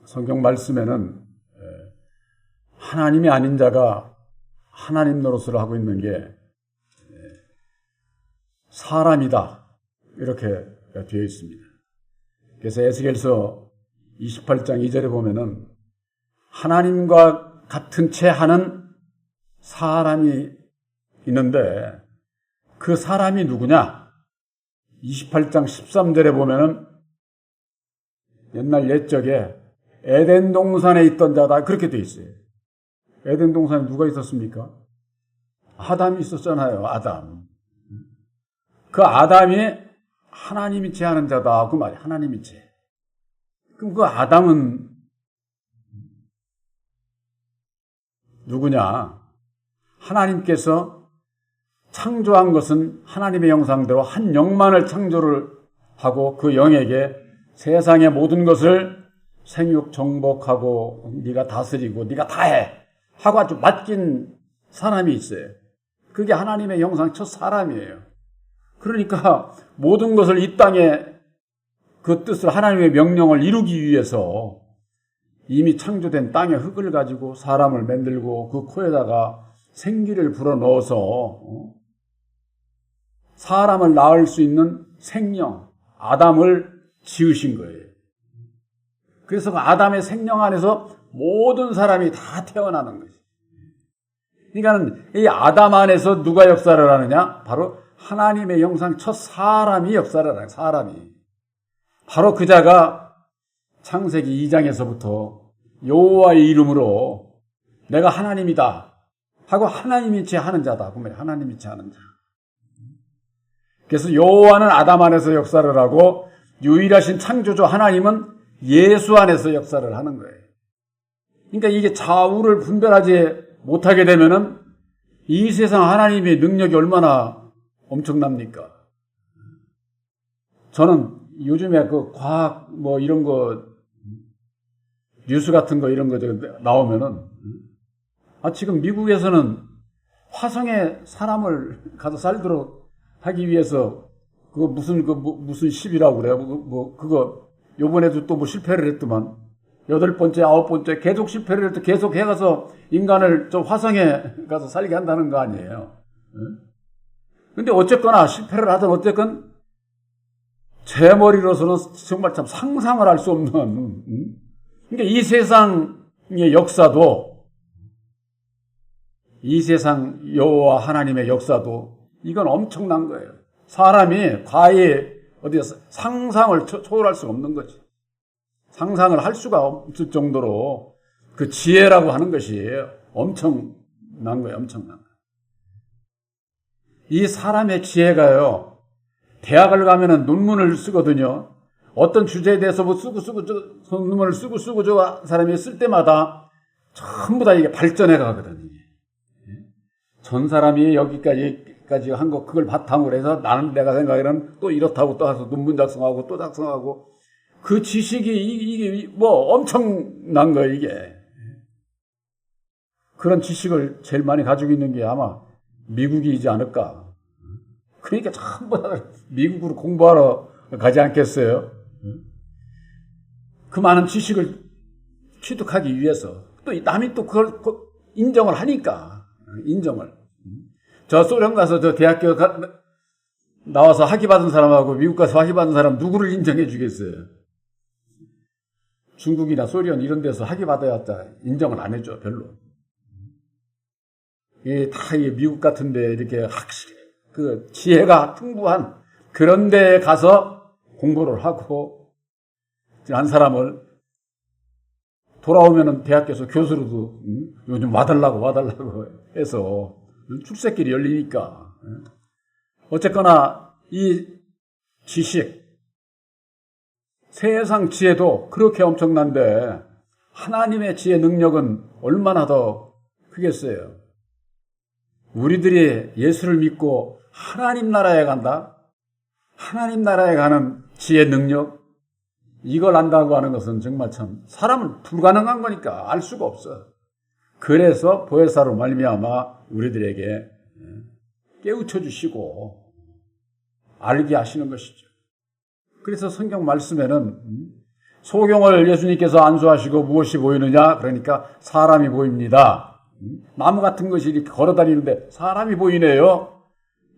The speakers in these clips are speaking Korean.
성경 말씀에는 하나님이 아닌 자가 하나님 노릇을 하고 있는 게 사람이다, 이렇게 되어 있습니다. 그래서 에스겔서 28장 2절에 보면은 하나님과 같은 채 하는 사람이 있는데 그 사람이 누구냐? 28장 13절에 보면은 옛날 옛적에 에덴 동산에 있던 자다, 그렇게 되어 있어요. 에덴 동산에 누가 있었습니까? 아담이 있었잖아요. 아담. 그 아담이 하나님이 제하는 자다, 그 말이에요. 하나님이 제. 그럼 그 아담은 누구냐? 하나님께서 창조한 것은 하나님의 형상대로 한 영만을 창조를 하고 그 영에게 세상의 모든 것을 생육 정복하고 네가 다스리고 네가 다 해 하고 아주 맡긴 사람이 있어요. 그게 하나님의 형상 첫 사람이에요. 그러니까 모든 것을 이 땅에 그 뜻을, 하나님의 명령을 이루기 위해서 이미 창조된 땅의 흙을 가지고 사람을 만들고 그 코에다가 생기를 불어넣어서 사람을 낳을 수 있는 생명, 아담을 지으신 거예요. 그래서 그 아담의 생명 안에서 모든 사람이 다 태어나는 거죠. 그러니까 이 아담 안에서 누가 역사를 하느냐? 바로 하나님의 형상 첫 사람이 역사를 하는, 사람이. 바로 그 자가 창세기 2장에서부터 여호와의 이름으로 내가 하나님이다 하고 하나님이 제하는 자다. 그 말이에요. 하나님이 제하는 자. 그래서 여호와는 아담 안에서 역사를 하고 유일하신 창조주 하나님은 예수 안에서 역사를 하는 거예요. 그러니까 이게 좌우를 분별하지 못하게 되면은 이 세상 하나님의 능력이 얼마나 엄청납니까? 저는 요즘에 그 과학 뭐 이런 거 뉴스 같은 거 이런 거 나오면은 지금 미국에서는 화성에 사람을 가서 살도록 하기 위해서 그거 무슨 10이라고 그래요. 그거 요번에도 또 뭐 실패를 했더만 8번째, 9번째 계속 실패를 해도 계속 해가서 인간을 저 화성에 가서 살게 한다는 거 아니에요. 근데 어쨌거나 실패를 하든 어쨌건 제 머리로서는 정말 참 상상을 할 수 없는, 그러니까 이 세상의 역사도, 이 세상 여호와 하나님의 역사도 이건 엄청난 거예요. 사람이 과히 어디서 상상을 초월할 수가 없는 거지. 상상을 할 수가 없을 정도로 그 지혜라고 하는 것이 엄청난 거예요. 엄청난 거예요. 이 사람의 지혜가요, 대학을 가면은 논문을 쓰거든요. 어떤 주제에 대해서 뭐 논문을 쓰고 저 사람이 쓸 때마다 전부 다 이게 발전해 가거든요. 전 사람이 여기까지 한 거, 그걸 바탕으로 해서 나는 내가 생각에는 또 이렇다고 또 해서 논문 작성하고 또 작성하고 그 지식이 이게 뭐 엄청난 거예요, 이게. 그런 지식을 제일 많이 가지고 있는 게 아마 미국이지 않을까. 그러니까 전부 다 미국으로 공부하러 가지 않겠어요? 그 많은 지식을 취득하기 위해서 또 남이 또 그걸 인정을 하니까. 인정을. 저 소련 가서 저 대학교 나와서 학위 받은 사람하고 미국 가서 학위 받은 사람 누구를 인정해 주겠어요? 중국이나 소련 이런 데서 학위 받아야자 인정을 안 해줘, 별로. 이게 다 미국 같은데 이렇게 그 지혜가 풍부한 그런 데에 가서 공부를 하고 한 사람을 돌아오면은 대학교에서 교수로도 요즘 와달라고 해서 출세길이 열리니까. 어쨌거나 이 지식, 세상 지혜도 그렇게 엄청난데 하나님의 지혜 능력은 얼마나 더 크겠어요. 우리들이 예수를 믿고 하나님 나라에 간다? 하나님 나라에 가는 지혜 능력? 이걸 안다고 하는 것은 정말 참 사람은 불가능한 거니까 알 수가 없어. 그래서 보혜사로 말미암아 우리들에게 깨우쳐 주시고 알게 하시는 것이죠. 그래서 성경 말씀에는 소경을 예수님께서 안수하시고 무엇이 보이느냐? 그러니까 사람이 보입니다. 나무 같은 것이 이렇게 걸어다니는데 사람이 보이네요.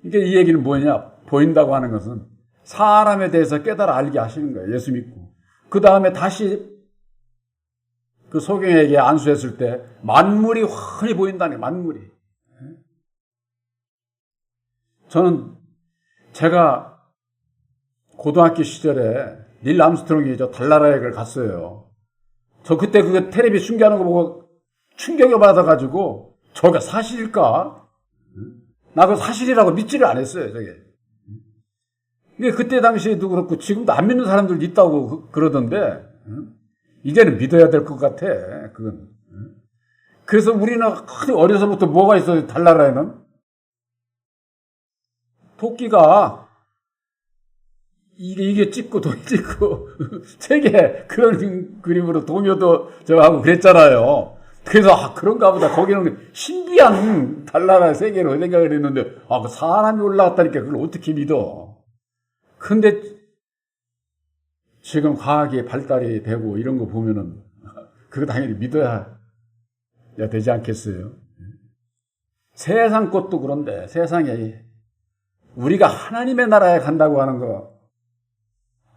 이게 이 얘기는 뭐냐? 보인다고 하는 것은 사람에 대해서 깨달아 알게 하시는 거예요. 예수 믿고. 그 다음에 다시 그 소경에게 안수했을 때 만물이 훤히 보인다는 거예요. 만물이. 저는 제가 고등학교 시절에 닐 암스트롱이 저 달나라역을 갔어요. 저 그때 그 텔레비 중계하는 거 보고 충격을 받아가지고 저게 사실일까? 나 그거 사실이라고 믿지를 않았어요. 저게. 근데 그때 당시에도 그렇고 지금도 안 믿는 사람들 있다고 그러던데 이제는 믿어야 될 것 같아. 그건. 그래서 우리는 어려서부터 뭐가 있어요? 달나라에는 토끼가 이게 찍고 돈 찍고 책에 그런 그림으로 동요도 저하고 그랬잖아요. 그래서 그런가 보다. 거기는 신비한 달나라 세계로 생각을 했는데 그 사람이 올라왔다니까 그걸 어떻게 믿어. 근데 지금 과학이 발달이 되고 이런 거 보면은 그거 당연히 믿어야 되지 않겠어요. 세상 것도 그런데 세상에 우리가 하나님의 나라에 간다고 하는 거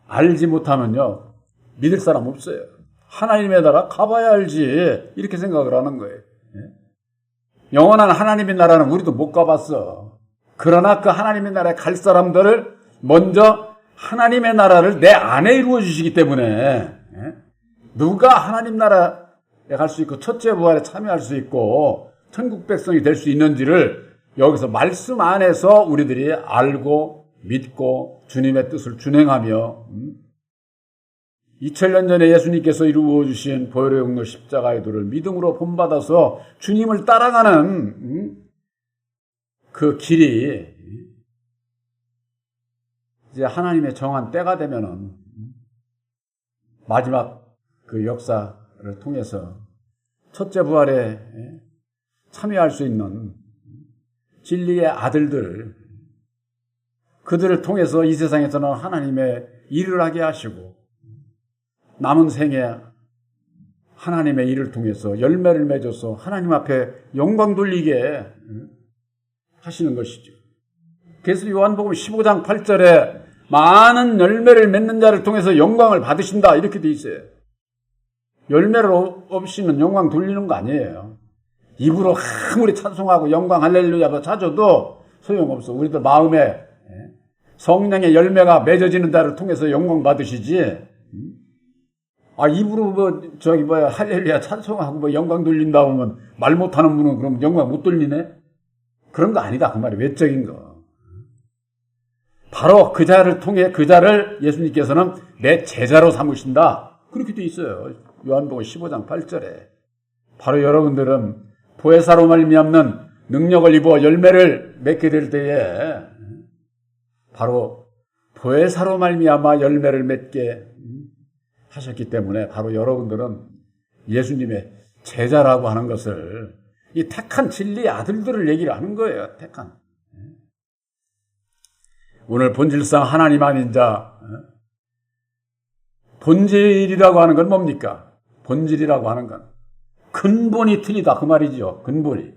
알지 못하면요 믿을 사람 없어요. 하나님의 나라 가봐야 알지 이렇게 생각을 하는 거예요. 영원한 하나님의 나라는 우리도 못 가봤어. 그러나 그 하나님의 나라에 갈 사람들을 먼저 하나님의 나라를 내 안에 이루어 주시기 때문에 누가 하나님 나라에 갈 수 있고 첫째 부활에 참여할 수 있고 천국 백성이 될 수 있는지를 여기서 말씀 안에서 우리들이 알고 믿고 주님의 뜻을 준행하며 2000년 전에 예수님께서 이루어 주신 보혈의 용로 십자가의 도를 믿음으로 본받아서 주님을 따라가는 그 길이 이제 하나님의 정한 때가 되면은 마지막 그 역사를 통해서 첫째 부활에 참여할 수 있는 진리의 아들들, 그들을 통해서 이 세상에서는 하나님의 일을 하게 하시고 남은 생에 하나님의 일을 통해서 열매를 맺어서 하나님 앞에 영광 돌리게 하시는 것이죠. 그래서 요한복음 15장 8절에 많은 열매를 맺는 자를 통해서 영광을 받으신다 이렇게 돼 있어요. 열매를 없이는 영광 돌리는 거 아니에요. 입으로 아무리 찬송하고 영광 할렐루야 찾아도 소용없어. 우리들 마음에 성령의 열매가 맺어지는 자를 통해서 영광 받으시지. 입으로 할렐루야 찬송하고 영광 돌린다 하면 말 못하는 분은 그럼 영광 못 돌리네? 그런 거 아니다. 그 말이 외적인 거. 바로 그 자를 통해 그 자를 예수님께서는 내 제자로 삼으신다. 그렇게 돼 있어요. 요한복음 15장 8절에. 바로 여러분들은 보혜사로 말미암는 능력을 입어 열매를 맺게 될 때에 바로 보혜사로 말미암아 열매를 맺게 하셨기 때문에 바로 여러분들은 예수님의 제자라고 하는 것을 이 택한 진리의 아들들을 얘기를 하는 거예요. 택한. 오늘 본질상 하나님 아닌 자, 본질이라고 하는 건 뭡니까? 본질이라고 하는 건 근본이 틀리다 그 말이죠. 근본이.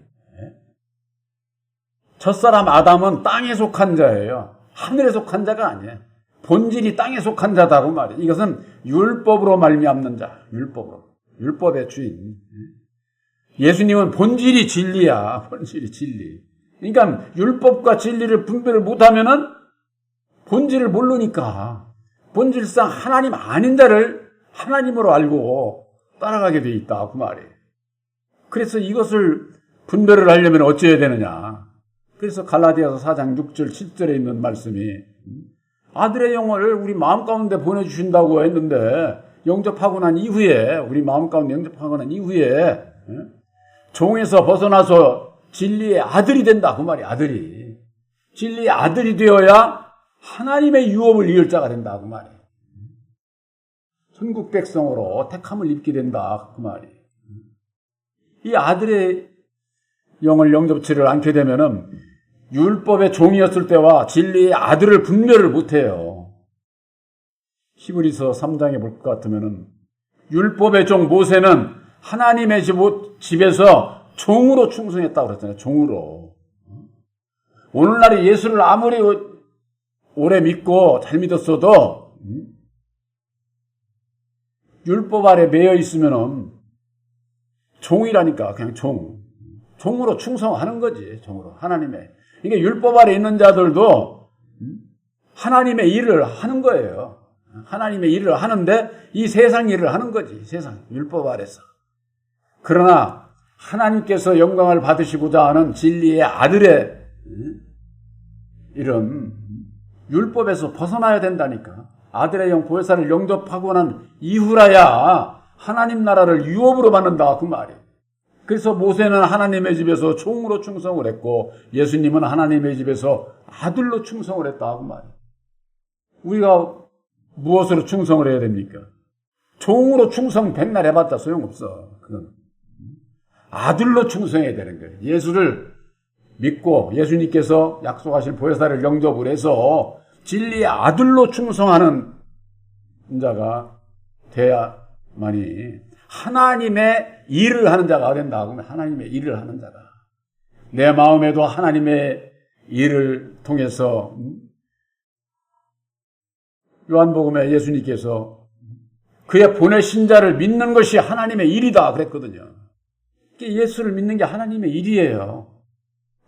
첫사람 아담은 땅에 속한 자예요. 하늘에 속한 자가 아니에요. 본질이 땅에 속한 자다 그 말이에요. 이것은 율법으로 말미암는 자. 율법의 주인. 예수님은 본질이 진리야. 본질이 진리. 그러니까 율법과 진리를 분별을 못하면은 본질을 모르니까 본질상 하나님 아닌 자를 하나님으로 알고 따라가게 돼 있다 그 말이에요. 그래서 이것을 분별을 하려면 어찌해야 되느냐. 그래서 갈라디아서 4장 6절 7절에 있는 말씀이 아들의 영을 우리 마음 가운데 보내주신다고 했는데 영접하고 난 이후에 우리 마음 가운데 영접하고 난 이후에 종에서 벗어나서 진리의 아들이 된다 그 말이에요. 아들이. 진리의 아들이 되어야 하나님의 유업을 이을 자가 된다 그 말이에요. 천국 백성으로 택함을 입게 된다 그 말이에요. 이 아들의 영을 영접치를 않게 되면은 율법의 종이었을 때와 진리의 아들을 분별을 못해요. 히브리서 3장에 볼 것 같으면은 율법의 종 모세는 하나님의 집에서 종으로 충성했다고 그랬잖아요. 종으로. 오늘날에 예수를 아무리 오래 믿고 잘 믿었어도 율법 아래 매여 있으면은 종이라니까. 그냥 종으로 충성하는 거지. 종으로. 하나님의. 이게 율법 아래 있는 자들도 하나님의 일을 하는 거예요. 하나님의 일을 하는데 이 세상 일을 하는 거지. 세상 율법 아래서. 그러나 하나님께서 영광을 받으시고자 하는 진리의 아들의 이런 율법에서 벗어나야 된다니까. 아들의 영 보혜사를 영접하고 난 이후라야 하나님 나라를 유업으로 받는다 그 말이에요. 그래서 모세는 하나님의 집에서 종으로 충성을 했고 예수님은 하나님의 집에서 아들로 충성을 했다 그 말이에요. 우리가 무엇으로 충성을 해야 됩니까? 종으로 충성 백날 해봤자 소용없어. 그건 아들로 충성해야 되는 거예요. 예수를 믿고 예수님께서 약속하신 보혜사를 영접을 해서 진리의 아들로 충성하는 자가 돼야만이 하나님의 일을 하는 자가 된다. 그러면 하나님의 일을 하는 자가. 내 마음에도 하나님의 일을 통해서 요한복음에 예수님께서 그의 보내신 자를 믿는 것이 하나님의 일이다 그랬거든요. 예수를 믿는 게 하나님의 일이에요.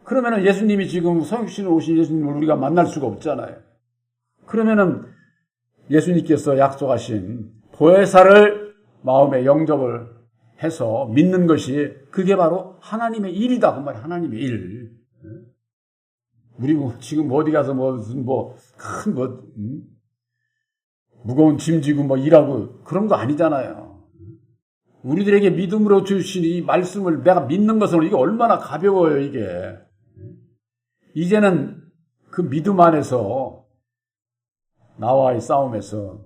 그러면은 예수님이 지금 성육신으로 오신 예수님을 우리가 만날 수가 없잖아요. 그러면은 예수님께서 약속하신 보혜사를 마음에 영접을 해서 믿는 것이 그게 바로 하나님의 일이다 그 말이에요. 하나님의 일. 우리 지금 어디 가서 무슨 큰 무거운 짐 지고 일하고 그런 거 아니잖아요. 우리들에게 믿음으로 주신 이 말씀을 내가 믿는 것은 이게 얼마나 가벼워요, 이게. 이제는 그 믿음 안에서 나와의 싸움에서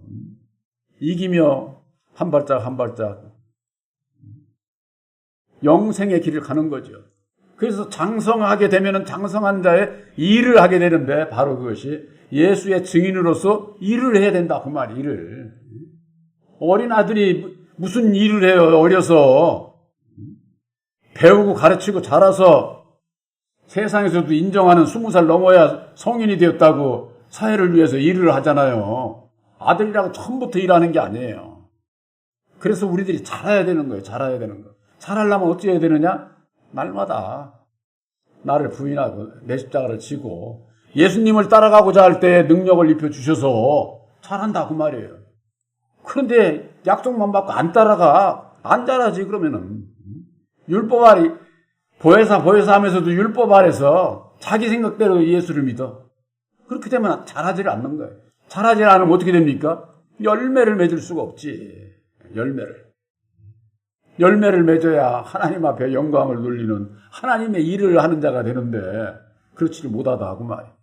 이기며 한 발짝 한 발짝 영생의 길을 가는 거죠. 그래서 장성하게 되면은 장성한 자의 일을 하게 되는데 바로 그것이 예수의 증인으로서 일을 해야 된다 그 말이 일을. 어린 아들이 무슨 일을 해요? 어려서 배우고 가르치고 자라서 세상에서도 인정하는 20살 넘어야 성인이 되었다고 사회를 위해서 일을 하잖아요. 아들이라고 처음부터 일하는 게 아니에요. 그래서 우리들이 잘해야 되는 거예요. 잘해야 되는 거. 잘하려면 어찌 해야 되느냐? 날마다 나를 부인하고 내 십자가를 지고 예수님을 따라가고자 할 때 능력을 입혀주셔서 잘한다 그 말이에요. 그런데 약속만 받고 안 따라가. 안 잘하지 그러면은. 율법 아래 보혜사 하면서도 율법 아래서 자기 생각대로 예수를 믿어. 그렇게 되면 잘하지를 않는 거예요. 잘하지 않으면 어떻게 됩니까? 열매를 맺을 수가 없지. 열매를 맺어야 하나님 앞에 영광을 돌리는 하나님의 일을 하는 자가 되는데 그렇지를 못하다 그 말이에요.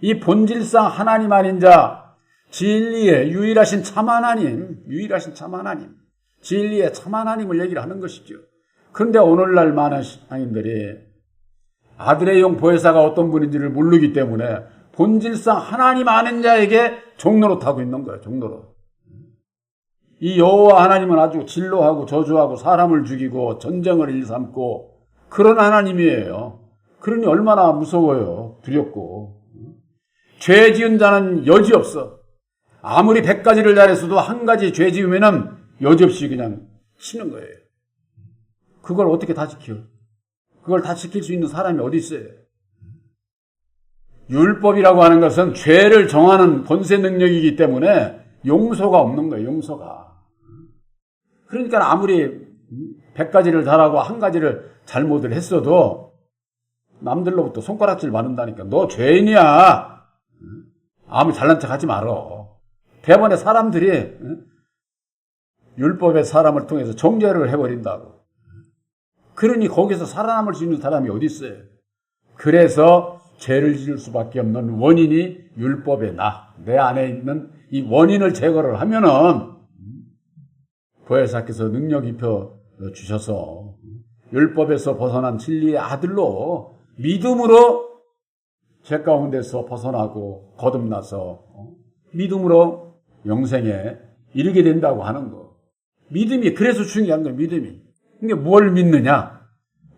이 본질상 하나님 아닌 자, 진리의 유일하신 참 하나님, 진리의 참 하나님을 얘기를 하는 것이죠. 그런데 오늘날 많은 신앙인들이 아들의 영 보혜사가 어떤 분인지를 모르기 때문에 본질상 하나님 아는 자에게 종노릇하고 있는 거예요. 종노릇. 이 여호와 하나님은 아주 진노하고 저주하고 사람을 죽이고 전쟁을 일삼고 그런 하나님이에요. 그러니 얼마나 무서워요. 두렵고. 죄 지은 자는 여지없어. 아무리 100가지를 잘했어도 한 가지 죄 지으면은 여지없이 그냥 치는 거예요. 그걸 어떻게 다 지켜? 그걸 다 지킬 수 있는 사람이 어디 있어요? 율법이라고 하는 것은 죄를 정하는 권세 능력이기 때문에 용서가 없는 거예요. 용서가. 그러니까 아무리 100가지를 잘하고 한 가지를 잘못을 했어도 남들로부터 손가락질 받는다니까. 너 죄인이야. 아무 잘난 척 하지 말어. 대번에 사람들이 율법의 사람을 통해서 정죄를 해버린다고. 그러니 거기서 살아남을 수 있는 사람이 어디 있어요? 그래서 죄를 지을 수밖에 없는 원인이 율법의 내 안에 있는 이 원인을 제거를 하면은 보혜사께서 능력 입혀 주셔서 율법에서 벗어난 진리의 아들로 믿음으로 죄 가운데서 벗어나고 거듭나서 믿음으로 영생에 이르게 된다고 하는 거. 믿음이 그래서 중요한 거예요. 믿음이. 이게 뭘 믿느냐?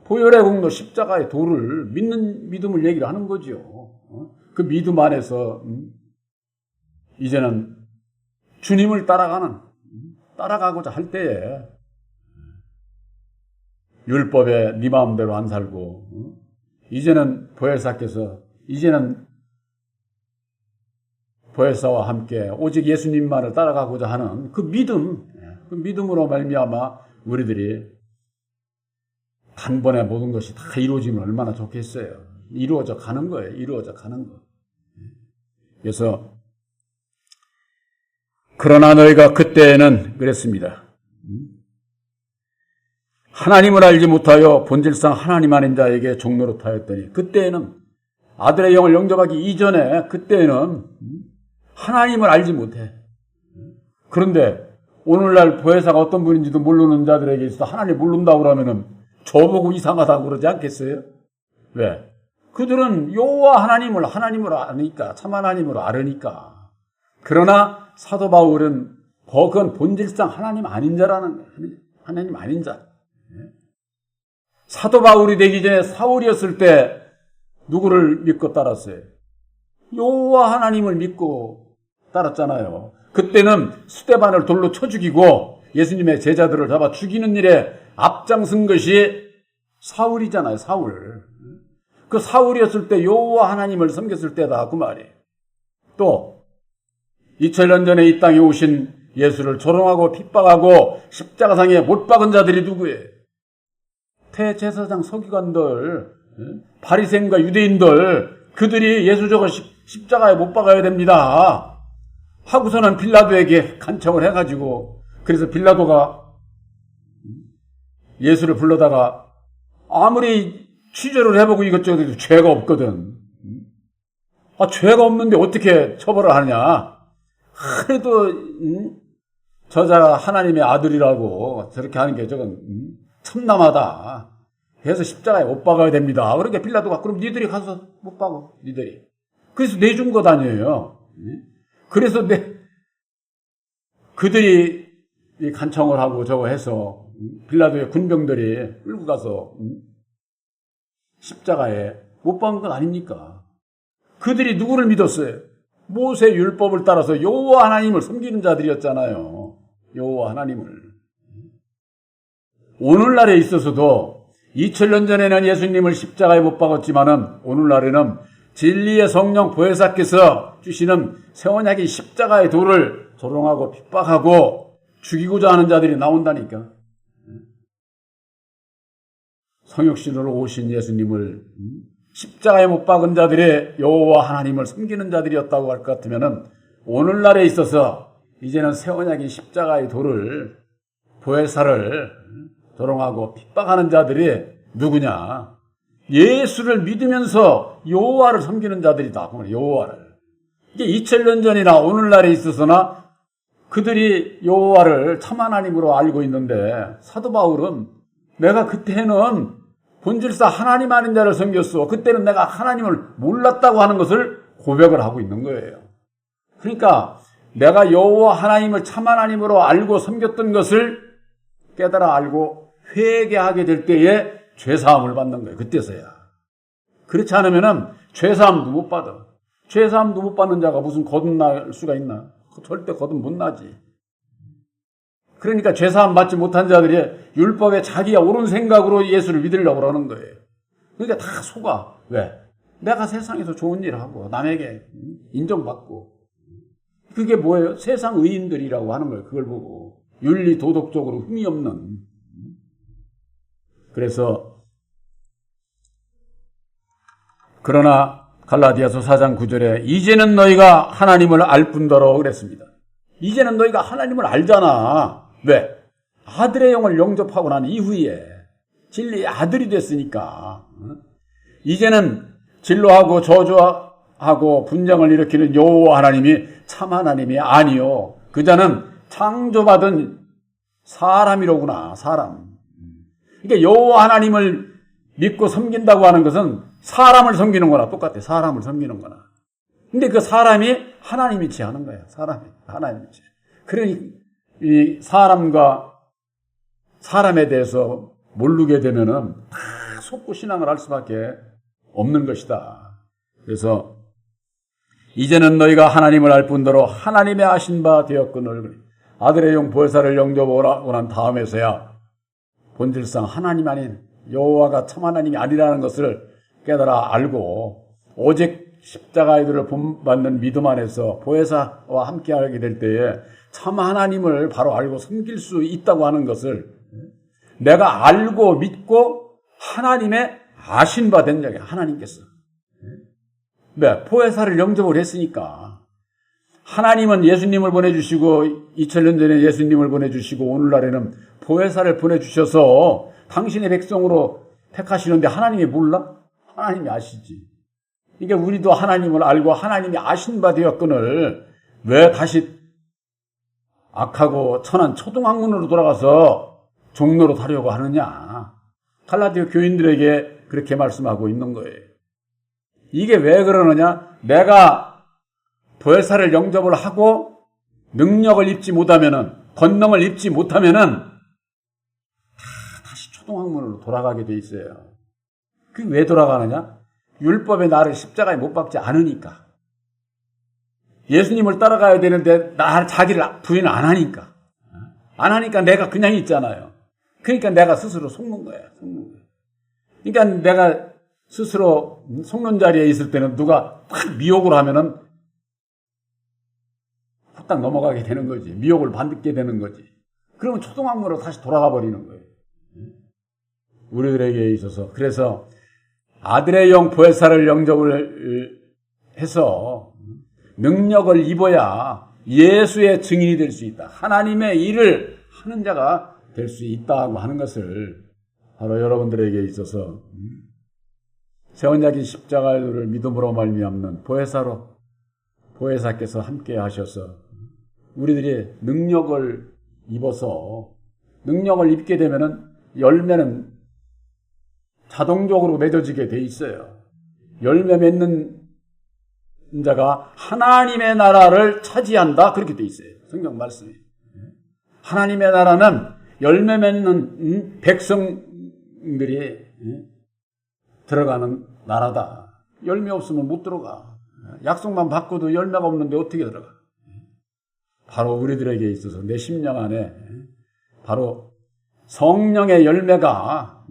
보혈의 공로 십자가의 도를 믿는 믿음을 얘기를 하는 거죠. 그 믿음 안에서 이제는 주님을 따라가고자 할 때에 율법에 네 마음대로 안 살고 이제는 보혜사와 함께 오직 예수님만을 따라가고자 하는 그 믿음으로 말미암아 우리들이 단번에 모든 것이 다 이루어지면 얼마나 좋겠어요. 이루어져 가는 거예요. 이루어져 가는 거. 그래서 그러나 너희가 그때에는 그랬습니다. 하나님을 알지 못하여 본질상 하나님 아닌 자에게 종노릇하였더니 그때에는 아들의 영을 영접하기 이전에 그때에는 하나님을 알지 못해. 그런데 오늘날 보혜사가 어떤 분인지도 모르는 자들에게 있어서 하나님 모른다고 그러면은 저보고 이상하다고 그러지 않겠어요? 왜? 그들은 여호와 하나님을 아니까, 참 하나님으로 알으니까. 그러나 사도 바울은 그건 본질상 하나님 아닌 자라는 거예요. 하나님 아닌 자. 사도 바울이 되기 전에 사울이었을 때 누구를 믿고 따랐어요? 여호와 하나님을 믿고 따랐잖아요. 그때는 스데반을 돌로 쳐 죽이고 예수님의 제자들을 잡아 죽이는 일에 앞장선 것이 사울이잖아요. 사울. 그 사울이었을 때 여호와 하나님을 섬겼을 때다 그 말이에요. 또 2000년 전에 이 땅에 오신 예수를 조롱하고 핍박하고 십자가상에 못 박은 자들이 누구예요? 대제사장 서기관들, 바리새인과 유대인들, 그들이 예수 저거 십자가에 못 박아야 됩니다 하고서는 빌라도에게 간청을 해가지고, 그래서 빌라도가 예수를 불러다가 아무리 취재를 해보고 이것저것 해도 죄가 없거든. 죄가 없는데 어떻게 처벌을 하느냐. 그래도 저자가 하나님의 아들이라고 저렇게 하는 게 저건 참남하다. 그래서 십자가에 못 박아야 됩니다. 그러니까 빌라도가 그럼 니들이 가서 못 박아. 니들이. 그래서 내준 것 아니에요. 그래서 그들이 간청을 하고 저거 해서 빌라도의 군병들이 끌고 가서 십자가에 못 박은 건 아닙니까? 그들이 누구를 믿었어요? 모세 율법을 따라서 여호와 하나님을 섬기는 자들이었잖아요. 여호와 하나님을. 오늘날에 있어서도 2000년 전에는 예수님을 십자가에 못 박았지만은 오늘날에는 진리의 성령 보혜사께서 주시는 새 언약의 십자가의 도를 조롱하고 핍박하고 죽이고자 하는 자들이 나온다니까. 성육신으로 오신 예수님을 십자가에 못 박은 자들이 여호와 하나님을 섬기는 자들이었다고 할 것 같으면은 오늘날에 있어서 이제는 새 언약의 십자가의 도를 보혜사를 조롱하고 핍박하는 자들이 누구냐? 예수를 믿으면서 여호와를 섬기는 자들이다. 여호와를. 이게 2000년 전이나 오늘날에 있어서나 그들이 여호와를 참 하나님으로 알고 있는데 사도 바울은 내가 그때는 본질상 하나님 아닌 자를 섬겼어. 그때는 내가 하나님을 몰랐다고 하는 것을 고백을 하고 있는 거예요. 그러니까 내가 여호와 하나님을 참 하나님으로 알고 섬겼던 것을 깨달아 알고 회개하게 될 때에 죄사함을 받는 거예요. 그때서야. 그렇지 않으면은 죄사함도 못 받아. 죄사함도 못 받는 자가 무슨 거듭날 수가 있나? 절대 거듭 못 나지. 그러니까 죄사함 받지 못한 자들이 율법에 자기가 옳은 생각으로 예수를 믿으려고 그러는 거예요. 그러니까 다 속아. 왜? 내가 세상에서 좋은 일 하고 남에게 인정받고. 그게 뭐예요? 세상 의인들이라고 하는 거예요. 그걸 보고. 윤리 도덕적으로 흠이 없는. 그래서 그러나 갈라디아서 4장 9절에 이제는 너희가 하나님을 알 뿐더러 그랬습니다. 이제는 너희가 하나님을 알잖아. 왜? 아들의 영을 영접하고 난 이후에 진리의 아들이 됐으니까. 이제는 진로하고 저주하고 분쟁을 일으키는 여호와 하나님이 참 하나님이 아니요. 그자는 창조받은 사람이로구나. 사람. 그러니까 여호와 하나님을 믿고 섬긴다고 하는 것은 사람을 섬기는 거나 똑같아. 사람을 섬기는 거나. 근데 그 사람이 하나님이 취하는 거예요. 사람이 하나님이 취해. 그러니 이 사람과 사람에 대해서 모르게 되면은 다 속고 신앙을 할 수밖에 없는 것이다. 그래서 이제는 너희가 하나님을 알 뿐더러 하나님의 아신 바 되었거늘 아들의 영 보혜사를 영접하고 난 다음에서야 본질상 하나님 아닌 여호와가 참 하나님이 아니라는 것을 깨달아 알고 오직 십자가의 도를 본받는 믿음 안에서 보혜사와 함께하게 될 때에 참 하나님을 바로 알고 섬길 수 있다고 하는 것을 내가 알고 믿고 하나님의 아신 바 된 자가 하나님께서. 네, 보혜사를 영접을 했으니까 하나님은 예수님을 보내주시고 2000년 전에 예수님을 보내주시고 오늘날에는 보혜사를 보내주셔서 당신의 백성으로 택하시는데 하나님이 몰라? 하나님이 아시지. 그러니까 우리도 하나님을 알고 하나님이 아신 바 되었거늘 왜 다시 악하고 천한 초등학문으로 돌아가서 종로로 타려고 하느냐. 갈라디아 교인들에게 그렇게 말씀하고 있는 거예요. 이게 왜 그러느냐? 내가 보혜사를 영접을 하고 능력을 입지 못하면은, 권능을 입지 못하면은 다시 초등학문으로 돌아가게 돼 있어요. 그게 왜 돌아가느냐? 율법의 나를 십자가에 못 박지 않으니까. 예수님을 따라가야 되는데 자기를 부인 안 하니까. 안 하니까 내가 그냥 있잖아요. 그러니까 내가 스스로 속는 거야. 그러니까 내가 스스로 속는 자리에 있을 때는 누가 딱 미혹을 하면은 후딱 넘어가게 되는 거지. 미혹을 받게 되는 거지. 그러면 초등학문으로 다시 돌아가 버리는 거예요. 우리들에게 있어서. 그래서 아들의 영 보혜사를 영접을 해서 능력을 입어야 예수의 증인이 될 수 있다. 하나님의 일을 하는 자가 될 수 있다고 하는 것을 바로 여러분들에게 있어서 세원자기 십자가의 도를 믿음으로 말미암는 보혜사께서 함께 하셔서 우리들이 능력을 입어서 능력을 입게 되면은 열매는 자동적으로 맺어지게 돼 있어요. 열매 맺는 자가 하나님의 나라를 차지한다. 그렇게 돼 있어요. 성경 말씀이. 하나님의 나라는 열매 맺는 백성들이 들어가는 나라다. 열매 없으면 못 들어가. 약속만 받고도 열매가 없는데 어떻게 들어가? 바로 우리들에게 있어서 내 심령 안에 바로 성령의 열매가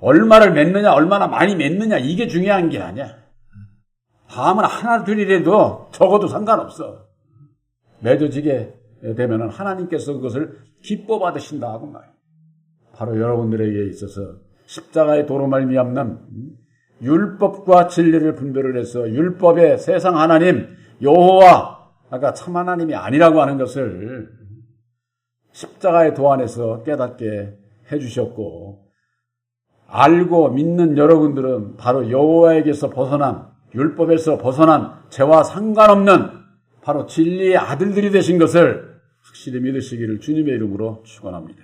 얼마를 맺느냐, 얼마나 많이 맺느냐, 이게 중요한 게 아니야. 다음은 하나 둘이라도 적어도 상관없어. 맺어지게 되면은 하나님께서 그것을 기뻐 받으신다 하고 말이야. 바로 여러분들에게 있어서 십자가의 도로 말미암는 율법과 진리를 분별을 해서 율법의 세상 하나님 여호와가 참 하나님이 아니라고 하는 것을 십자가의 도 안에서 깨닫게 해주셨고, 알고 믿는 여러분들은 바로 여호와에게서 벗어난, 율법에서 벗어난 죄와 상관없는 바로 진리의 아들들이 되신 것을 확실히 믿으시기를 주님의 이름으로 축원합니다.